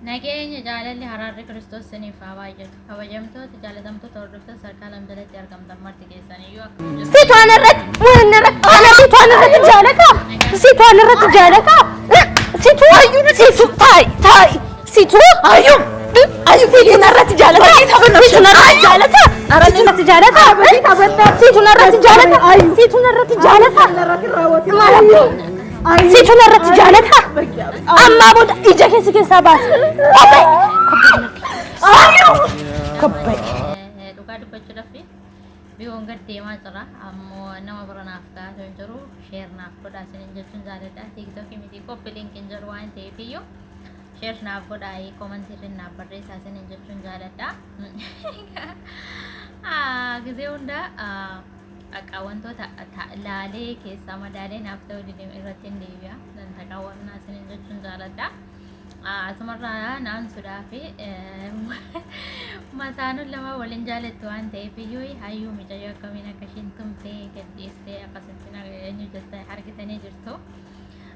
Nageenya jaalalli haraarri Kiristoosiniif haa baay'atu. Kabajamtoota jaalatamtoota hordoftoota sadarkaa lamjalatti argamtan marti keessaniyyuu akkuma Situan irratti waan irratti ana situan irratti jaalata. Situan irratti jaalata. Situ situ tai situ ayu situn irratti jaalata. Situn irratti jaalata. Situn irratti jaalata. Situn irratti jaalata. Situn irratti jaalata. Situn irratti jaalata. Amma booda ija keessa baas. Ayu. Kabbai. dhugaa dubbachuudhaaf biyoon gad deemaa jira. Ammoo nama bira naaf taatee jiru sheer naaf godhaa isiniin jechuun jaaladha. Tiiktookii miti qophii linkiin jiru waan ta'eef iyyuu sheer naaf godhaa komantii naaf barreessaa isiniin jechuun jaaladha. Gizee hunda akka wantoota laalee keessaa madaalee naaf ta'uu dideem irratti hin deebi'a. Dantaqa wannaa isiniin jechuun jaaladha. Asumarraa naan sudaa fi masaanuun lama waliin jaalattu waan ta'eef iyyuu hayyuu mijayyoo akkamiin akka ishiin tumtee gadhiistee akkasitti eenyu jettee argitanii jirtu.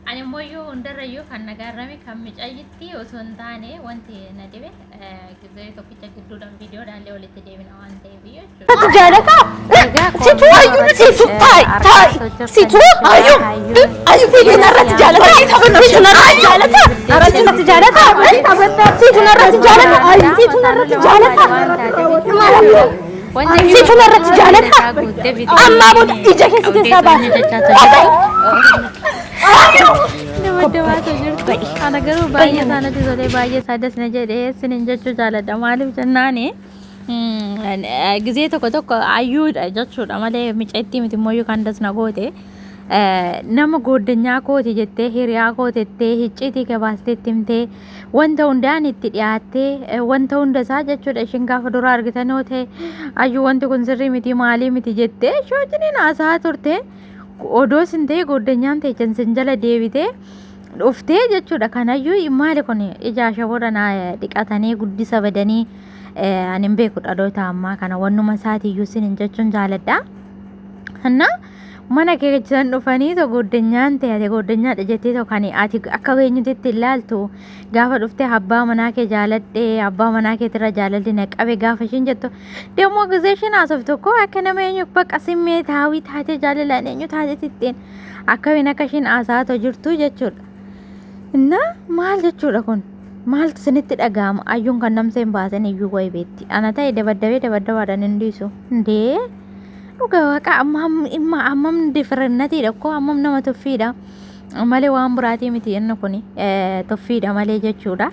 Ani immoo iyyuu hundarrayyuu kan nagaarrame kan micayyitti osoo hin taane wanti na dhibe gizee tokkicha gidduudhaan viidiyoodhaallee walitti deebina waan ta'eef iyyuu jechuudha. Jaalata. Situ ayu situ tai situ ayu situn irratti jaalata. Situn irratti jaalata. Situn irratti jaalata. Situn irratti jaalata. Situn irratti jaalata. Situn irratti jaalata. Amma booda ija keessa baas. Ana garuu baay'ee isaanitti tolee baay'ee saadas na jedhee isiniin jechuu jaaladha. Maaliif jennaani gizee tokko ayyuudha jechuudha malee micayittii miti immoo yookaan dasna goote nama goddanyaa kooti jettee hiriyaa kootettee hicciitii gabaasteetti himtee wanta hundaan itti dhiyaattee wanta hunda isaa jechuudha. Ishiin gaafa duraa argitan yoo ta'e ayyuu wanti kun sirrii miti maalii miti jettee shoojiniin haasaa turte. Odoo sin ta'e goddanyaan ta'e sin jala deebitee dhuftee jechuudha. Kanayyuu maali kun ija shaboodha na dhiqatanii guddisa badanii ani hin beeku dhaloota ammaa kana wannuma isaatiiyyuu sin jechuun jaaladha. Hanna mana keessan dhufanii to goddanyaan ta'e goddanyaadha jettee to kan ati akka eenyutti ilaaltu gaafa dhuftee abbaa manaa kee jaaladhee abbaa manaa keetirra jaalalli na qabe gaafa ishiin jettu deemmoo gizee ishiin haasoftu tokko akka nama eenyu bakka simmee taawii taatee jaalalaan eenyu taatetittiin akkamiin akka ishiin haasaa jirtu jechuudha. Inna maal jechuudha kun maaltu isinitti dhaga'ama? Ayyuun kan namsa hin baasan iyyuu wayi beetti. Ana ta'e dabaddabaadhaan hin dhiisu ndee dhugaa waaqa ammam differennatiidha koo ammam nama tuffiidha malee waan biraatii miti inni kun tuffiidha malee jechuudha.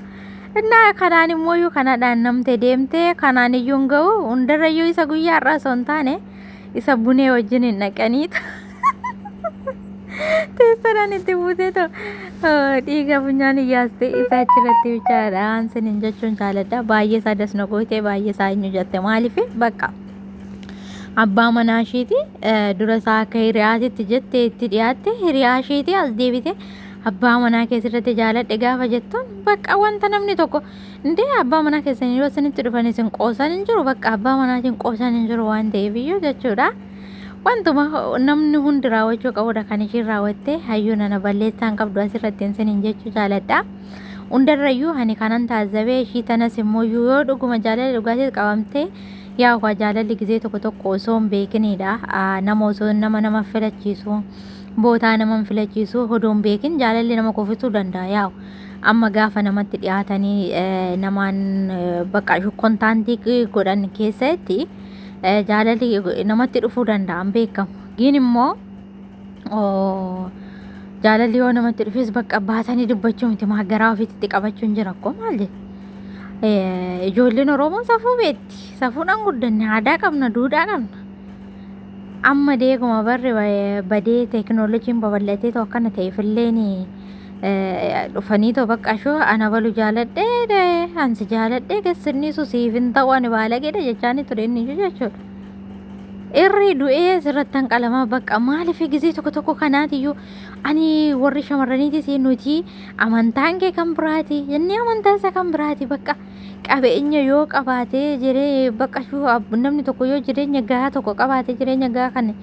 Innaa kanaan immoo iyyuu kanadhaan namte deemtee kanaan iyyuu hin ga'u hundarrayyuu isa guyyaa irraa osoo hin taane isa bunee wajjin hin dhaqaniitu teessadhaan itti buutee dhiiga funyaan iyyaastee isa achirratti bichaadhaan sinin jechuun jaaladha. Baay'ee isaa dasna goote baay'ee isaa eenyu jette maaliif bakka abbaa manaa ishiiti dura isaa akka hiriyaatitti jette itti dhiyaatte hiriyaa ishiiti as deebite abbaa manaa keessatti jaaladhe gaafa jettuun bakka wanta namni tokko ndee abbaa manaa keessanii yoo isinitti dhufanii isin qoosan hin jiru bakka abbaa manaatiin qoosan hin jiru waan ta'eef iyyuu jechuudha. Wantuma namni hundi raawwachuu qabudha kan ishiin raawwatte hayyuu nana balleessaan qabdu asirratti isiniin jechuu jaaladha. Hundarrayyuu ani kanan taazabee ishii tanas immoo yoo dhuguma jaalala dhugaatii qabamtee yaa waa jaalalli gizee tokko osoo hin beekinidha. Nama osoo nama filachiisu bootaa nama filachiisu odoo hin beekin jaalalli nama kufisuu danda'a. Yaa amma gaafa namatti dhiyaatanii namaan bakka kontaantii godhan keessatti jaalalli namatti dhufuu danda'an beekamu. Giin immoo jaalalli yoo namatti dhufes bakka baasanii dubbachuu miti maagaraa ofiitti qabachuun jira akkoo maal jedhe. Ijoolleen Oromoo safuu beetti. Safuudhaan guddanne aadaa qabna duudhaa qabna. Amma deeguma barri badee teekinooloojiin babal'atee too akkana ta'eefilleen dhufanii too bakka shoo ana balu jaaladhee ansi jaaladhee keessinniisu siif hin ta'u ani baalageedha jechaanii ture inni jechuudha. Irri du'ee sirratti hanqalamaa bakka maaliif gizee tokko kanaatiyyuu ani warri shamarraniitis nuti amantaan kee kan biraati jennee amantaan isa kan biraati bakka qabeenya yoo qabaatee jiree bakka namni tokko yoo jireenya gahaa tokko qabaatee jireenya gahaa kan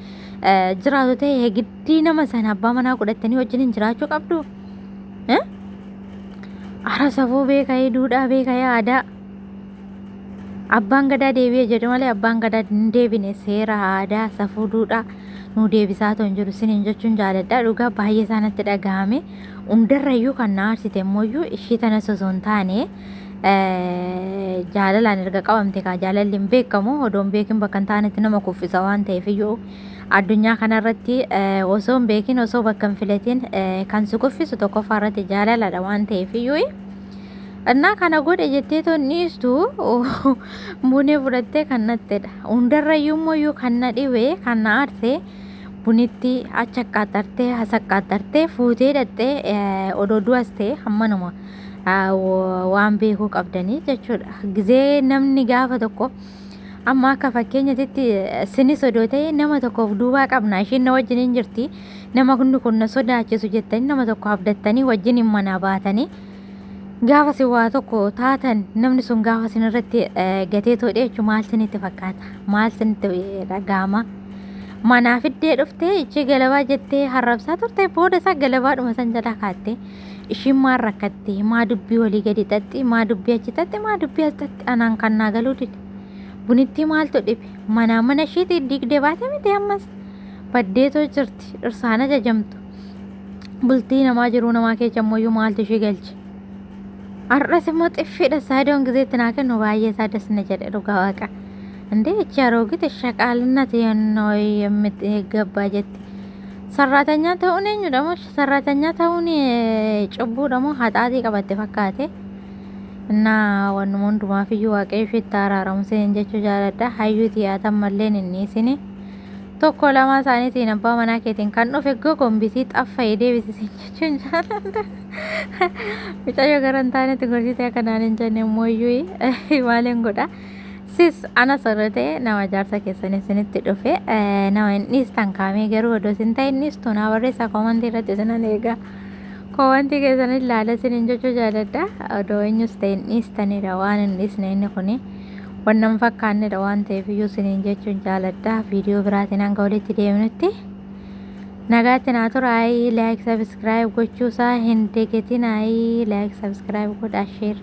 jiraatu ta'e giddii nama sana abbaa manaa godhatanii wajjin jiraachuu qabdu. Ara safuu beekayee duudhaa beekayee aadaa abbaan gadaa deebi'ee jedhe malee abbaan gadaa hin deebine seera aadaa safuu duudhaa nu deebisaa ta'u hin jiru siniin jechuun jaaladha dhugaa baay'ee isaanitti dhagahame hundarrayyuu kan na aarsite immoo ishii tana osoo hin taane jaalalaan erga qabamte kaa jaalalli hin beekamu odoon beekin bakka hin taanetti nama kuffisa waan ta'eef iyyuu addunyaa kanarratti osoo hin beekin osoo bakka hin filatiin kan si kuffisu tokkoffaa irratti jaalaladha waan ta'eef iyyuu እና kana godhe jettee tonniistu bunee fudhattee kan nattedha hundarrayyuummoo kan na dhibe kan na aarse bunitti acha qaxartee hasaqqaxartee fuutee dhattee odoo du'as ta'e hammanuma waan beekuu qabdanii jechuudha gizee namni gaafa tokko amma akka fakkeenyatti sinis odoo ta'e nama tokkoof duubaa qabna ishiin na wajjin hin jirti nama hundi kun na sodaachisu jettanii nama tokko abdattanii wajjin hin manaa baatanii gaafa si waa tokko taatan namni sun gaafa sin irratti gatee toodhe jechuun maal sinitti fakkaata maal sinitti dhagahama manaa fiddee dhuftee ichi galabaa jettee harrabsaa turte booda isaa galabaadhuma san jala kaatte ishiin maal rakkatte maa dubbii walii gadi xaxxi maa dubbii achi xaxxi maa dubbii as xaxxi anaan kan naa galuu dide bunitti maaltu dhibe manaa mana ishiitti digdee baate miti ammas baddeetoo jirti dhirsaan ajajamtu bultii namaa jiruu namaa keessa ammoo maaltu ishii galche arras immoo xiffiidha saadoon gizeetti naa kennu baay'ee isaa dasna jedhe dhugaa waaqa እንዴ እቺ አሮጊት ሸቃልነት ነው የምትገባ ጀት ሰራተኛ ተውኔ ደግሞ ሰራተኛ ተውኔ ጭቡ ደግሞ ሀጣቲ ቀበቴ ፈካቴ እና ወንሞንዱ ማፍዩ ዋቀይ ፊት አራራሙ ሲን ጀቹ ጃለዳ ሀዩት ያተመለን እኔ ሲኔ tokko lama isaaniitiin abbaa manaa keetiin kan dhufe gombisii xaffa deebise jechuun jaalladha. Mucayyoo gara hin taanetti gorsitee akkanaan hin jenne mooyyuu maaliin godha. Sis ana sorrate nama jaarsa keessan isinitti dhufe nama hin dhiistan kaamee garuu odoo isin ta'e dhiistu naa barreessaa koomantii irratti isinan eegaa. Koomantii keessan ilaala isinin jechuu jaalladha. Odoo eenyus ta'e hin dhiistanidha waan hin dhiisne inni kuni. Wannan fakkaannedha waan ta'eef iyyuu isiniin jechuun jaaladha viidiyoo biraatiin hanga walitti deemnutti nagaatti naa tura laayik sabskiraayib gochuusaa hin deegatin laayik sabskiraayib godhaa sheer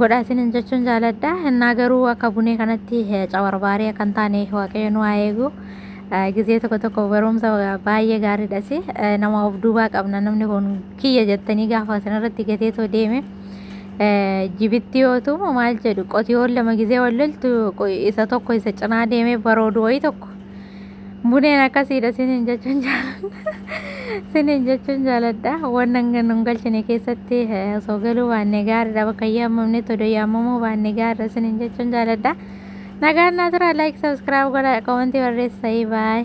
godhaa isiniin jechuun jaaladha innaa garuu akka bunee kanatti cawarbaarii kan taane waaqayyo nu haa eegu gizee tokko tokko barumsa baay'ee gaariidhas nama of duubaa qabna namni kun kiyya jettanii gaafa sanarratti gateetoo deeme jibitti yootu maal jedhu qotiyoon lama gizee walloltu isa tokko isa cinaa deemee baroodu wayii tokko buneen akkasiidha sinin jechuun jaaladha wannan nun galchine keessatti osoo galuu baanne gaariidha bakka yaamamne todoo yaamamuu baanne gaariidha sinin jechuun jaaladha nagaan naa tura laayik sabskiraayib godhaa komantii barreessaa baay